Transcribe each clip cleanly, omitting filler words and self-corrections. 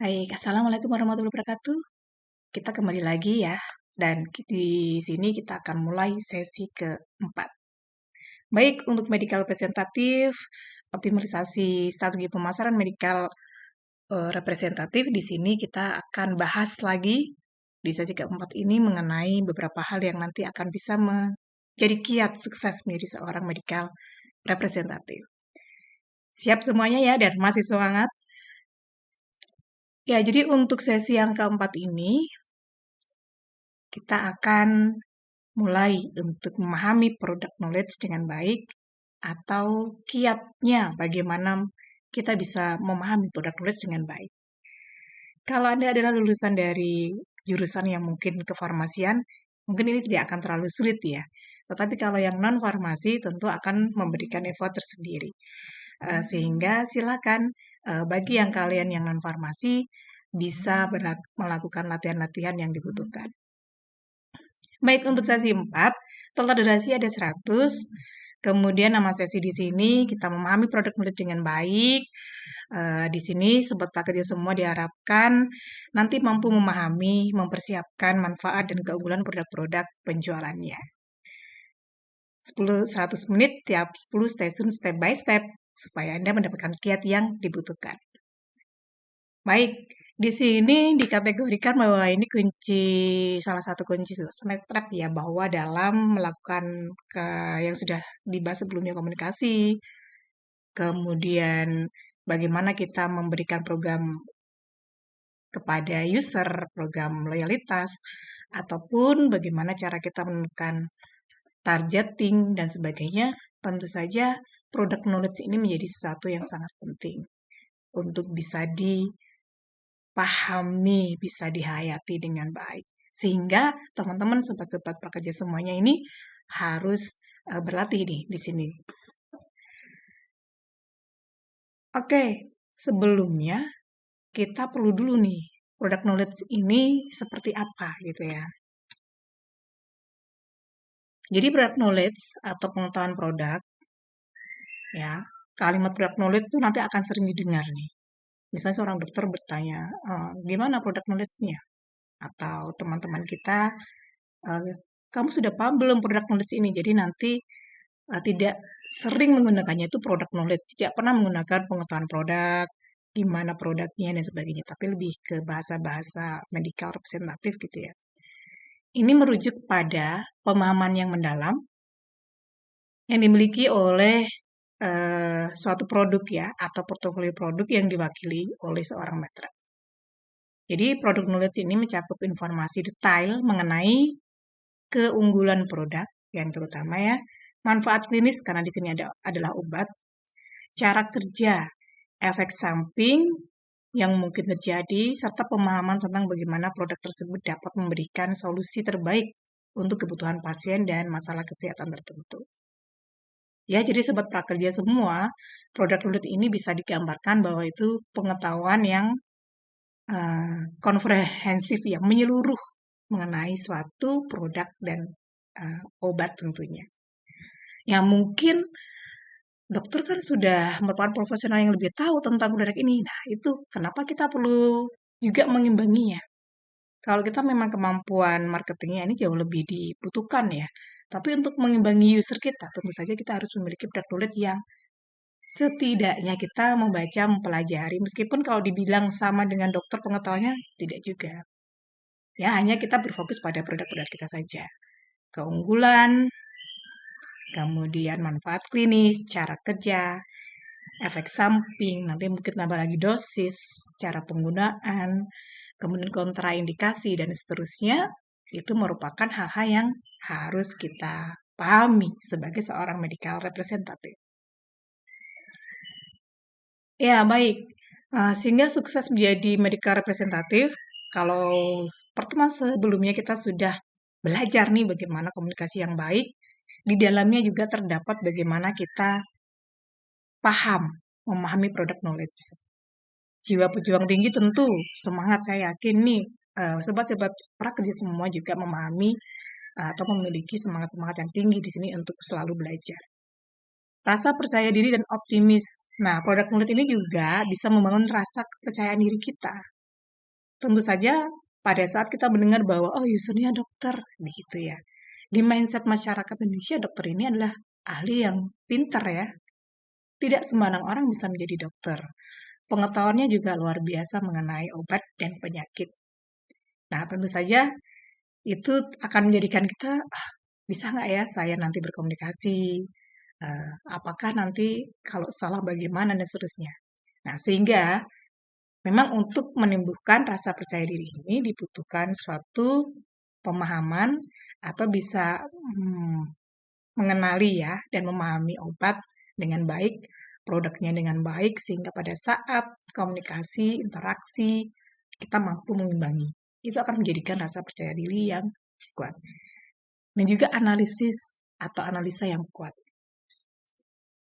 Baik, assalamualaikum warahmatullahi wabarakatuh. Kita kembali lagi ya, dan di sini kita akan mulai sesi keempat. Baik, untuk medical representatif, optimalisasi strategi pemasaran medical representatif, di sini kita akan bahas lagi di sesi keempat ini mengenai beberapa hal yang nanti akan bisa menjadi kiat sukses menjadi seorang medical representatif. Siap semuanya ya, dan masih semangat? Ya, jadi untuk sesi yang keempat ini, kita akan mulai untuk memahami product knowledge dengan baik atau kiatnya bagaimana kita bisa memahami product knowledge dengan baik. Kalau Anda adalah lulusan dari jurusan yang mungkin kefarmasian, mungkin ini tidak akan terlalu sulit ya. Tetapi kalau yang non-farmasi tentu akan memberikan effort tersendiri. Sehingga silakan bagi yang kalian yang non-farmasi bisa melakukan latihan-latihan yang dibutuhkan. Baik, untuk sesi 4, total durasi ada 100. Kemudian nama sesi di sini kita memahami produk knowledge dengan baik. Di sini sobat prakerja semua diharapkan nanti mampu memahami, mempersiapkan manfaat dan keunggulan produk-produk penjualannya. 100 menit tiap 10 stasiun step by step supaya Anda mendapatkan kiat yang dibutuhkan. Baik, di sini dikategorikan bahwa ini salah satu kunci sukses trap ya, bahwa dalam melakukan yang sudah dibahas sebelumnya komunikasi, kemudian bagaimana kita memberikan program kepada user, program loyalitas, ataupun bagaimana cara kita menemukan targeting dan sebagainya, tentu saja product knowledge ini menjadi sesuatu yang sangat penting untuk bisa dipahami, bisa dihayati dengan baik. Sehingga teman-teman sobat-sobat prakerja semuanya ini harus berlatih nih di sini. Oke, sebelumnya kita perlu dulu nih product knowledge ini seperti apa gitu ya. Jadi product knowledge atau pengetahuan produk ya, kalimat product knowledge itu nanti akan sering didengar nih. Misalnya seorang dokter bertanya, gimana product knowledge-nya? Atau teman-teman kita, kamu sudah paham belum product knowledge ini? Jadi nanti tidak sering menggunakannya itu product knowledge, tidak pernah menggunakan pengetahuan produk, gimana produknya dan sebagainya, tapi lebih ke bahasa-bahasa medical representatif gitu ya. Ini merujuk pada pemahaman yang mendalam yang dimiliki oleh suatu produk ya, atau portofolio produk yang diwakili oleh seorang mitra. Jadi product knowledge ini mencakup informasi detail mengenai keunggulan produk yang terutama ya, manfaat klinis karena di sini adalah obat, cara kerja, efek samping yang mungkin terjadi, serta pemahaman tentang bagaimana produk tersebut dapat memberikan solusi terbaik untuk kebutuhan pasien dan masalah kesehatan tertentu. Ya, jadi sobat prakerja semua, produk knowledge ini bisa digambarkan bahwa itu pengetahuan yang komprehensif, yang menyeluruh mengenai suatu produk dan obat tentunya. Yang mungkin dokter kan sudah merupakan profesional yang lebih tahu tentang produk ini. Nah, itu kenapa kita perlu juga mengimbanginya. Kalau kita memang kemampuan marketingnya ini jauh lebih dibutuhkan ya. Tapi untuk mengimbangi user kita, tentu saja kita harus memiliki produk knowledge yang setidaknya kita membaca, mempelajari. Meskipun kalau dibilang sama dengan dokter pengetahuannya, tidak juga. Ya, hanya kita berfokus pada produk-produk kita saja. Keunggulan, kemudian manfaat klinis, cara kerja, efek samping, nanti mungkin tambah lagi dosis, cara penggunaan, kemudian kontraindikasi, dan seterusnya, itu merupakan hal-hal yang harus kita pahami sebagai seorang medical representative. Ya, baik. Sehingga sukses menjadi medical representative, kalau pertemuan sebelumnya kita sudah belajar nih bagaimana komunikasi yang baik, di dalamnya juga terdapat bagaimana kita paham, memahami product knowledge. Jiwa pejuang tinggi tentu, semangat saya yakin nih, sobat-sobat prakerja semua juga memahami atau memiliki semangat-semangat yang tinggi di sini untuk selalu belajar. Rasa percaya diri dan optimis. Nah, produk knowledge ini juga bisa membangun rasa kepercayaan diri kita. tentu saja pada saat kita mendengar bahwa oh usernya dokter, begitu ya. Di mindset masyarakat Indonesia dokter ini adalah ahli yang pinter ya. Tidak sembarang orang bisa menjadi dokter. Pengetahuannya juga luar biasa mengenai obat dan penyakit. Nah, tentu saja itu akan menjadikan kita, bisa nggak ya saya nanti berkomunikasi? Apakah nanti kalau salah bagaimana dan seterusnya. Nah, sehingga memang untuk menumbuhkan rasa percaya diri ini dibutuhkan suatu pemahaman atau bisa mengenali ya dan memahami obat dengan baik, produknya dengan baik sehingga pada saat komunikasi, interaksi kita mampu mengimbangi. Itu akan menjadikan rasa percaya diri yang kuat. Dan juga analisis atau analisa yang kuat.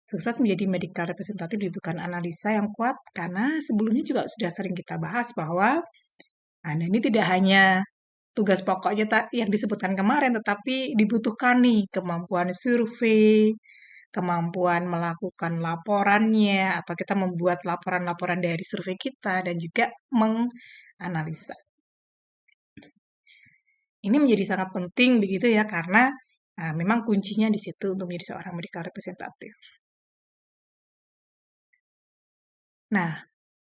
Sukses menjadi medical representative dibutuhkan analisa yang kuat karena sebelumnya juga sudah sering kita bahas bahwa Anda ini tidak hanya tugas pokoknya yang disebutkan kemarin, tetapi dibutuhkan nih kemampuan survei, kemampuan melakukan laporannya, atau kita membuat laporan-laporan dari survei kita, dan juga menganalisa. Ini menjadi sangat penting begitu ya, karena memang kuncinya di situ untuk menjadi seorang medical representative. Nah,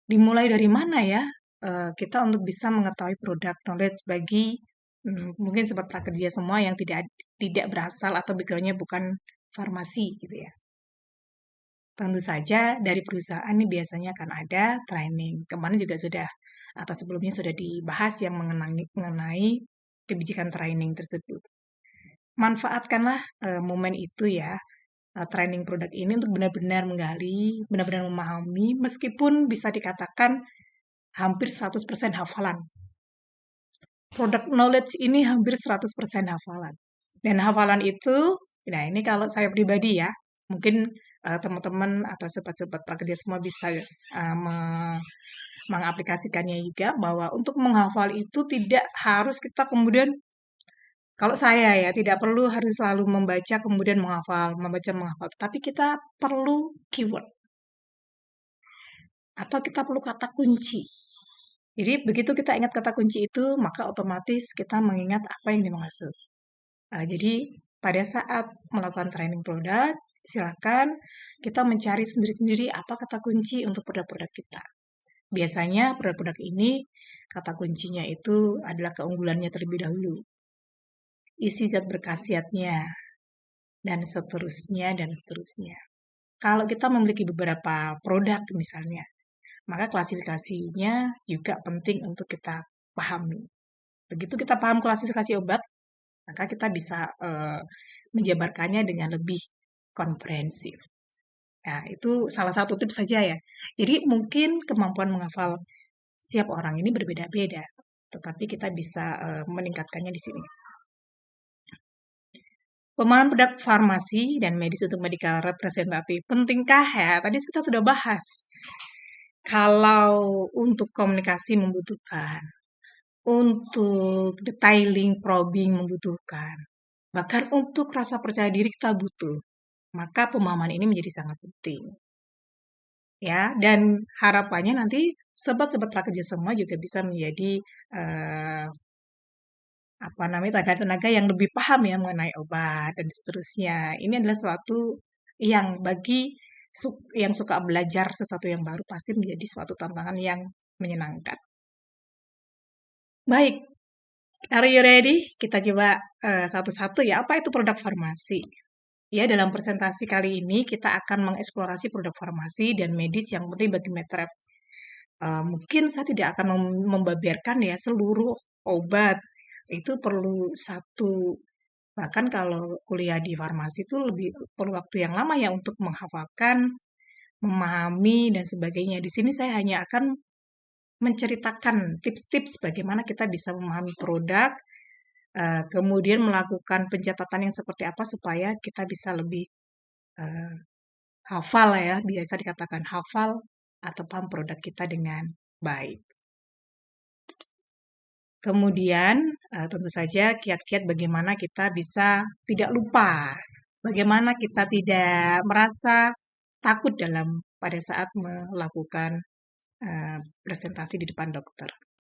dimulai dari mana ya kita untuk bisa mengetahui produk knowledge bagi mungkin sobat prakerja semua yang tidak berasal atau background-nya bukan farmasi gitu ya. Tentu saja dari perusahaan ini biasanya akan ada training. Kemarin juga sudah atau sebelumnya sudah dibahas yang mengenai kebijakan training tersebut. Manfaatkanlah momen itu ya, training produk ini untuk benar-benar menggali, benar-benar memahami, meskipun bisa dikatakan hampir 100% hafalan. Product knowledge ini hampir 100% hafalan. Dan hafalan itu, nah ini kalau saya pribadi ya, mungkin teman-teman atau sobat-sobat prakerja semua bisa mengaplikasikannya juga bahwa untuk menghafal itu tidak harus kita kemudian, kalau saya ya, tidak perlu harus selalu membaca kemudian menghafal, membaca menghafal, tapi kita perlu keyword atau kita perlu kata kunci. Jadi begitu kita ingat kata kunci itu, maka otomatis kita mengingat apa yang dimaksud. Jadi pada saat melakukan training produk, silakan kita mencari sendiri-sendiri apa kata kunci untuk produk-produk kita. Biasanya produk-produk ini kata kuncinya itu adalah keunggulannya terlebih dahulu. Isi zat berkhasiatnya, dan seterusnya, dan seterusnya. Kalau kita memiliki beberapa produk misalnya, maka klasifikasinya juga penting untuk kita pahami. Begitu kita paham klasifikasi obat, maka kita bisa menjabarkannya dengan lebih komprehensif. Nah, itu salah satu tips saja ya. Jadi mungkin kemampuan menghafal setiap orang ini berbeda-beda, tetapi kita bisa meningkatkannya di sini. Pemahaman produk farmasi dan medis untuk medical representative. Pentingkah ya? Tadi kita sudah bahas. Kalau untuk komunikasi membutuhkan, untuk detailing, probing membutuhkan, bahkan untuk rasa percaya diri kita butuh. Maka pemahaman ini menjadi sangat penting. Ya, dan harapannya nanti sobat-sobat prakerja semua juga bisa menjadi tenaga-tenaga yang lebih paham ya mengenai obat dan seterusnya. Ini adalah suatu yang bagi yang suka belajar sesuatu yang baru pasti menjadi suatu tantangan yang menyenangkan. Baik, are you ready? Kita coba satu-satu ya. Apa itu produk farmasi? Ya, dalam presentasi kali ini kita akan mengeksplorasi produk farmasi dan medis yang penting bagi Medrep. Mungkin saya tidak akan membaberkan ya seluruh obat. Itu perlu satu, bahkan kalau kuliah di farmasi itu lebih perlu waktu yang lama ya untuk menghafalkan, memahami, dan sebagainya. Di sini saya hanya akan menceritakan tips-tips bagaimana kita bisa memahami produk, kemudian melakukan pencatatan yang seperti apa supaya kita bisa lebih hafal ya, biasa dikatakan hafal atau paham produk kita dengan baik. Kemudian tentu saja kiat-kiat bagaimana kita bisa tidak lupa, bagaimana kita tidak merasa takut pada saat melakukan presentasi di depan dokter.